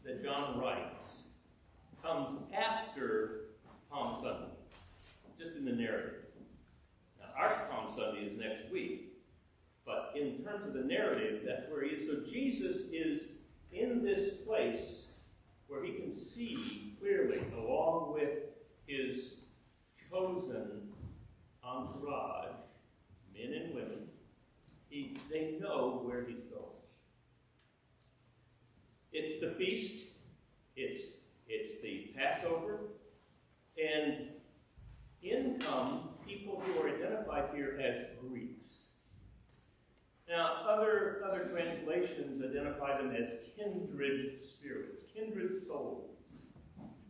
that John writes comes after Palm Sunday, just in the narrative. Now, our Palm Sunday is next week, but in terms of the narrative, that's where he is. So Jesus is in this place where he can see clearly, along with his chosen entourage, men and women, they know where he's going. It's the feast, it's the Passover, and in come people who are identified here as Greeks. Now, other translations identify them as kindred spirits, kindred souls.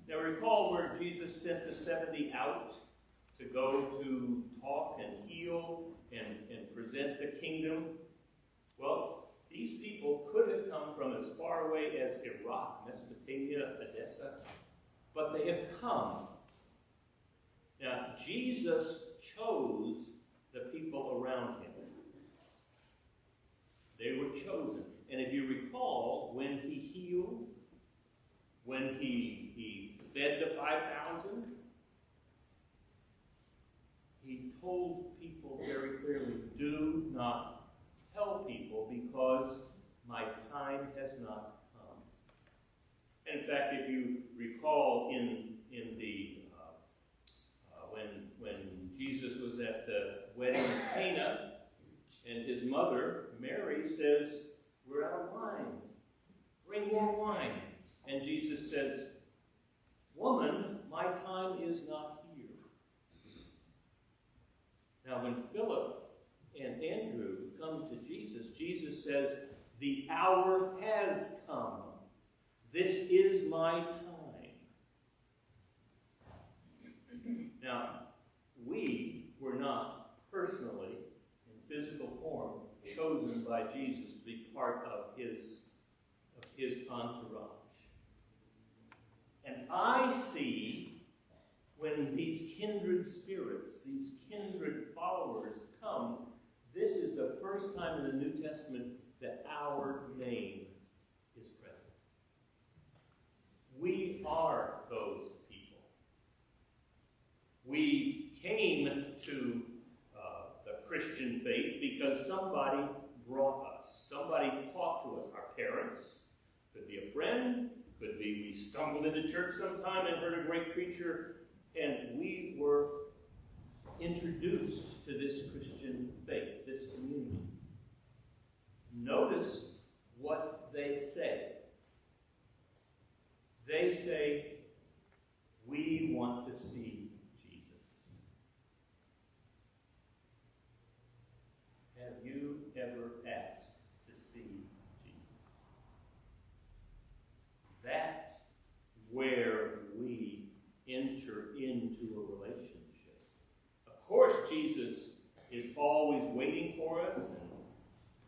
Now, recall where Jesus sent the 70 out to go to talk and heal and present the kingdom. Well, these people could have come from as far away as Iraq, Mesopotamia, Edessa, but they have come. Now, Jesus chose the people around him. They were chosen. And if you recall, when he healed, when he fed the 5,000, he told people very clearly, do not tell people because my time has not come. And in fact, if you recall in the when Jesus was at the wedding in Cana, and his mother, Mary, says, we're out of wine. Bring more wine. And Jesus says, woman, my time is not here. Now, when Philip and Andrew come to Jesus, Jesus says, the hour has come. This is my time. Now, we were not personally, in physical form, chosen by Jesus to be part of his entourage. And I see when these kindred spirits, these kindred followers come, this is the first time in the New Testament that our name is present. We are those people. We came to the Christian faith because somebody brought us. Somebody talked to us. Our parents, could be a friend, could be we stumbled into church sometime and heard a great preacher, and we were introduced to this Christian faith, this community. Notice what they say. They say, we want to see Jesus. Have you ever asked to see Jesus? That's where we enter into a relationship. Of course, Jesus is always waiting for us and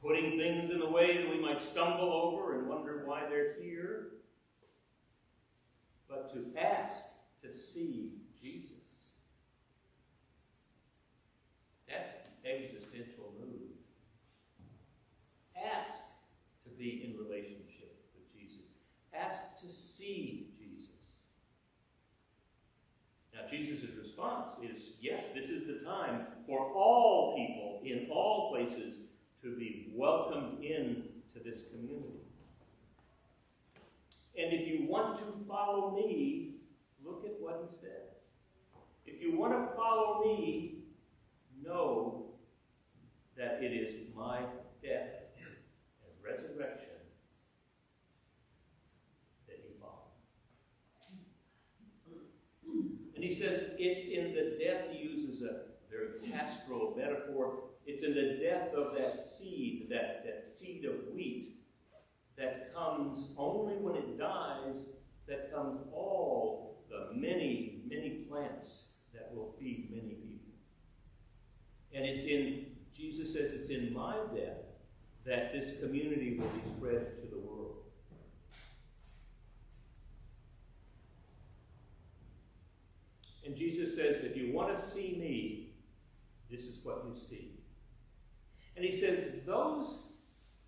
putting things in the way that we might stumble over and wonder why they're here. But to ask to see Jesus, that's the existential move. Ask to be in relationship with Jesus. Ask to see Jesus. Now, Jesus' response is, yes, this is the time for all people in all places to be welcomed into this community. And if you want to follow me, look at what he says. If you want to follow me, know that it is my death and resurrection that you follow. And he says it's in the death, he uses a very pastoral metaphor, it's in the death of that seed, that seed of wheat, that comes only when it dies, that comes all the many, many plants that will feed many people. And Jesus says it's in my death that this community will be spread to the world. And Jesus says, if you want to see me, this is what you see. And he says, those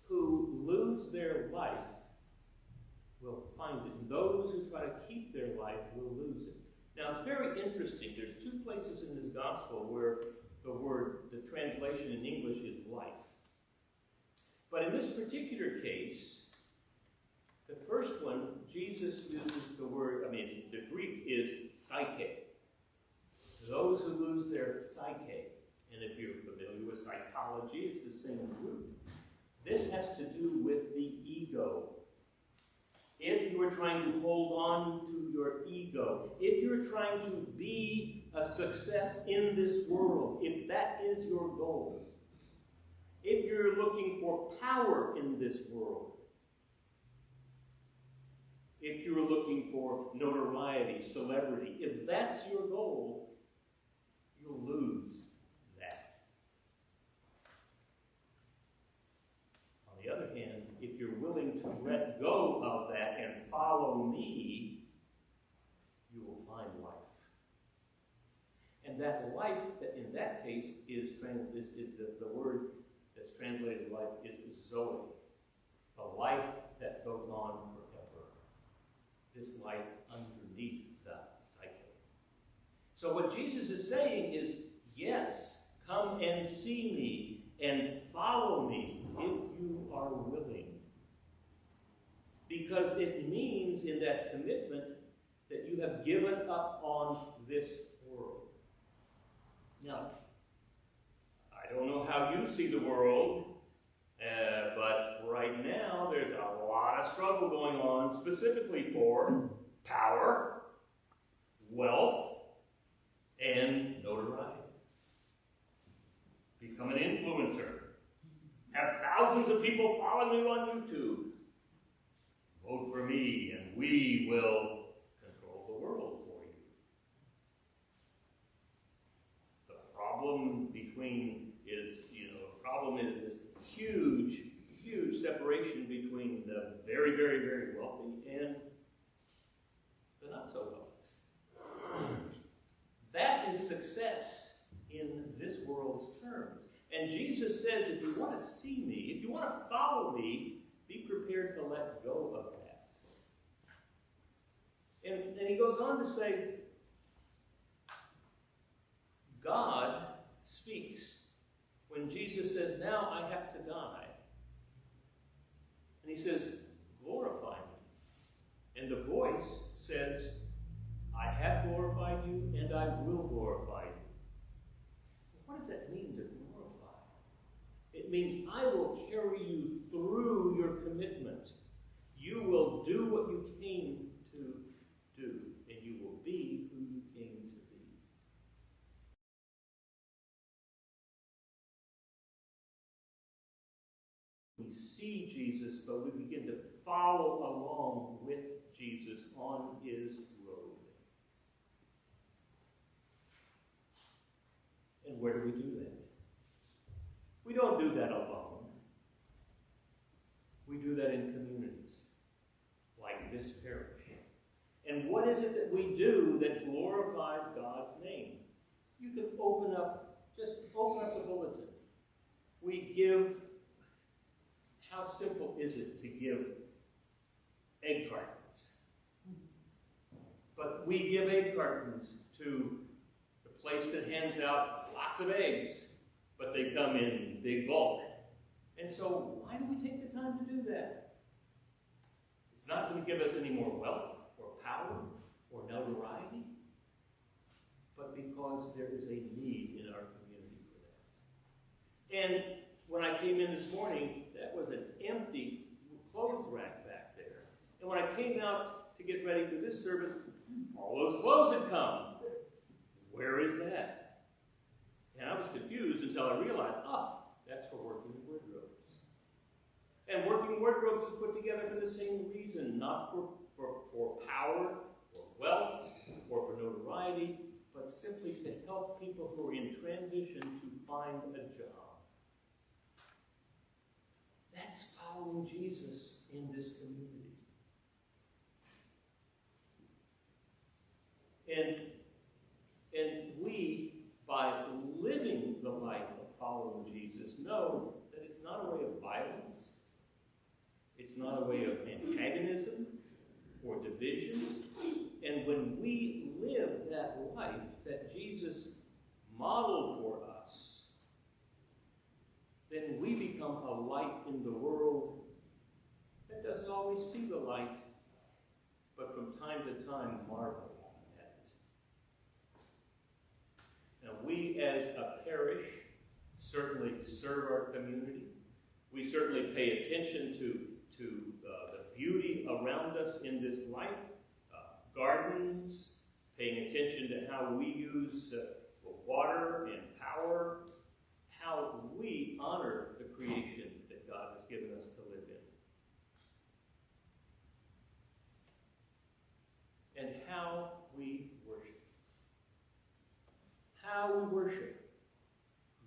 who lose their life will find it interesting. There's two places in this gospel where the translation in English is life. But in this particular case, the first one, Jesus uses the word, the Greek is psyche. Those who lose their psyche. And if you're familiar with psychology, it's the same root. This has to do with the ego. If you are trying to hold on to your ego, if you're trying to be a success in this world, if that is your goal, if you're looking for power in this world, if you're looking for notoriety, celebrity, if that's your goal, you'll lose that. On the other hand, if you're willing to let go of that and follow me, you will find life. And that life, that in that case, is the word that's translated life is Zoe, a life that goes on forever. This life underneath the psyche. So what Jesus is saying is, yes, come and see me and follow me if you are willing. Because it means in that commitment that you have given up on this world. Now, I don't know how you see the world, but right now there's a lot of struggle going on specifically for power, wealth, and notoriety. Become an influencer. Have thousands of people following you on YouTube. Vote for me and we will control the world for you. The problem is this huge separation between the very, very, very wealthy and the not so wealthy. That is success in this world's terms. And Jesus says, if you want to see me, if you want to follow me, be prepared to let go of that. And he goes on to say, God speaks. When Jesus says, now I have to die. And he says, glorify me. And the voice says, I have glorified you and I will glorify you. What does that mean to glorify? It means I will carry you through your commitment. You will do what you came to do, and you will be who you came to be. We see Jesus, but we begin to follow along with Jesus on his road. And where do we do that? We don't do that alone. We do that in communities like this parish. And what is it that we do that glorifies God's name? You can open up the bulletin. We give, how simple is it to give egg cartons? But we give egg cartons to the place that hands out lots of eggs, but they come in big bulk. And so why do we take the time to do that? It's not going to give us any more wealth or power or notoriety, but because there is a need in our community for that. And when I came in this morning, that was an empty clothes rack back there. And when I came out to get ready for this service, all those clothes had come. Where is that? And I was confused until I realized, that's for working wardrobes. And working wardrobes is put together for the same reason, not for power, or wealth, or for notoriety, but simply to help people who are in transition to find a job. That's following Jesus in this community. And we, by living the life of following Jesus, know that it's not a way of violence, it's not a way of antagonism or division. And when we live that life, that Jesus modeled for us, then we become a light in the world that doesn't always see the light, but from time to time marvel at it. Now, we as a parish certainly serve our community. We certainly pay attention to the beauty around us in this life. Gardens, paying attention to how we use water and power, how we honor the creation that God has given us to live in. And how we worship. How we worship.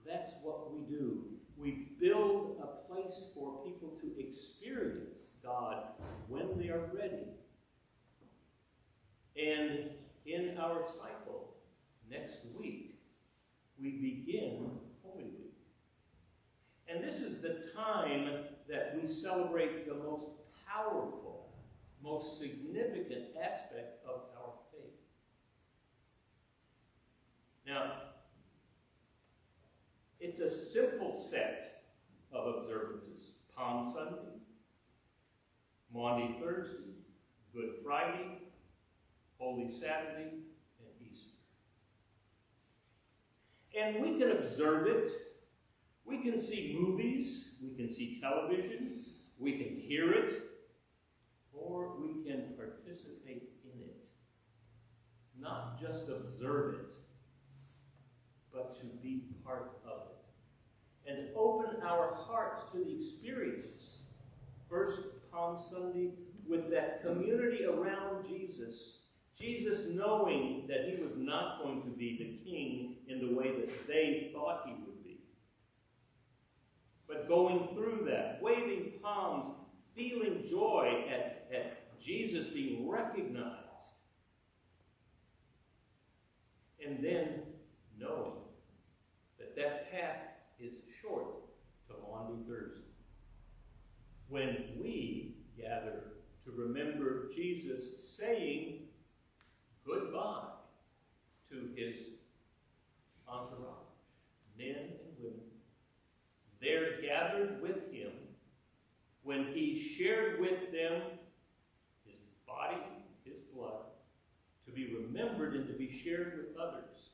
That's what we do. We build a place for people to experience God when they are ready. And in our cycle, next week, we begin Holy Week. And this is the time that we celebrate the most powerful, most significant aspect of our faith. Now, it's a simple set of observances. Palm Sunday, Maundy Thursday, Good Friday, Holy Saturday, and Easter. And we can observe it. We can see movies. We can see television. We can hear it. Or we can participate in it. Not just observe it, but to be part of it. And open our hearts to the experience. First, Palm Sunday, with that community around Jesus. Jesus knowing that he was not going to be the king in the way that they thought he would be. But going through that, waving palms, feeling joy at Jesus being recognized. And then knowing that that path is short to Maundy Thursday. When we gather to remember Jesus saying goodbye to his entourage, men and women. They're gathered with him when he shared with them his body, his blood, to be remembered and to be shared with others.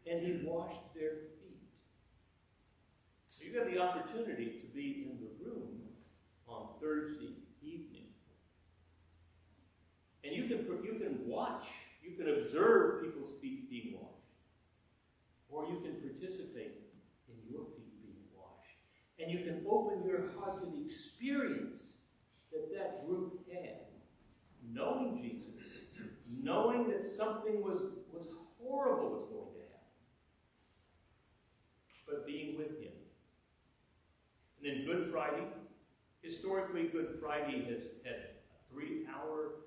And he washed their feet. So you have the opportunity to be in the room on Thursday evening. And you can watch, you can observe people's feet being washed. Or you can participate in your feet being washed. And you can open your heart to the experience that group had. Knowing Jesus, knowing that something was horrible was going to happen. But being with him. And then Good Friday. Historically, Good Friday has had a 3-hour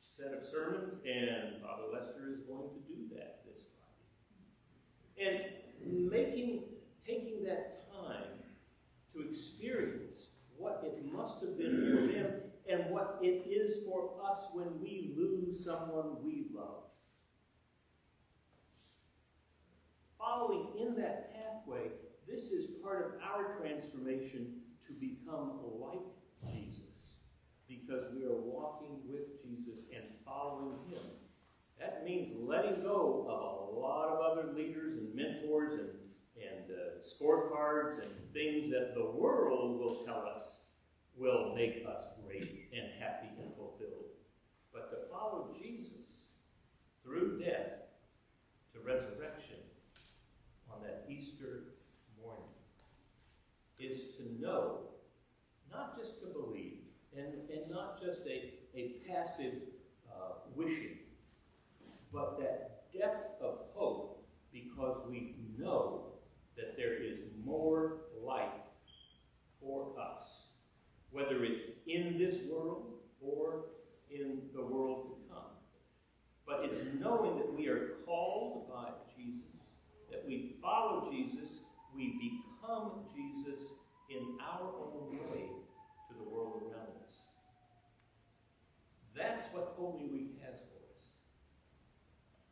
set of sermons, and Father Lester is going to do that this Friday. And taking that time to experience what it must have been for them and what it is for us when we lose someone we love. Following in that pathway, this is part of our transformation to become like Jesus, because we are walking with Jesus and following him. That means letting go of a lot of other leaders and mentors and scorecards and things that the world will tell us will make us great and happy and fulfilled. But to follow Jesus through death to resurrection on that Easter morning is to know, not just to believe, and not just a passive wishing, but that depth of hope, because we know that there is more life for us, whether it's in this world or in the world to come. But it's knowing that we are called by Jesus, that we follow Jesus, we become Jesus in our own way to the world around us. That's what Holy Week has for us.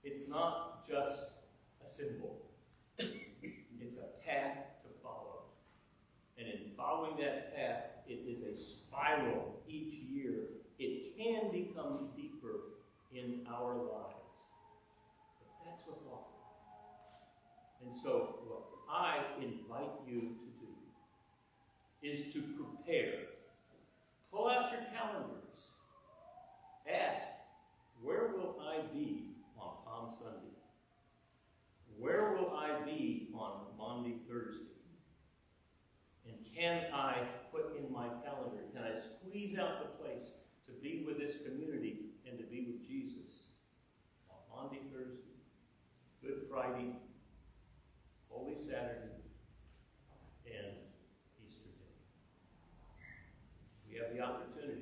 It's not just a symbol. It's a path to follow. And in following that path, it is a spiral each year. It can become deeper in our lives. But that's what's offered. And so what I invite you to do is to prepare. Pull out your calendars. Ask, where will I be on Palm Sunday? Where will I be on Maundy Thursday? And can I put in my calendar, can I squeeze out the place to be with this community and to be with Jesus on Maundy Thursday, Good Friday, Holy Saturday, and Easter Day? We have the opportunity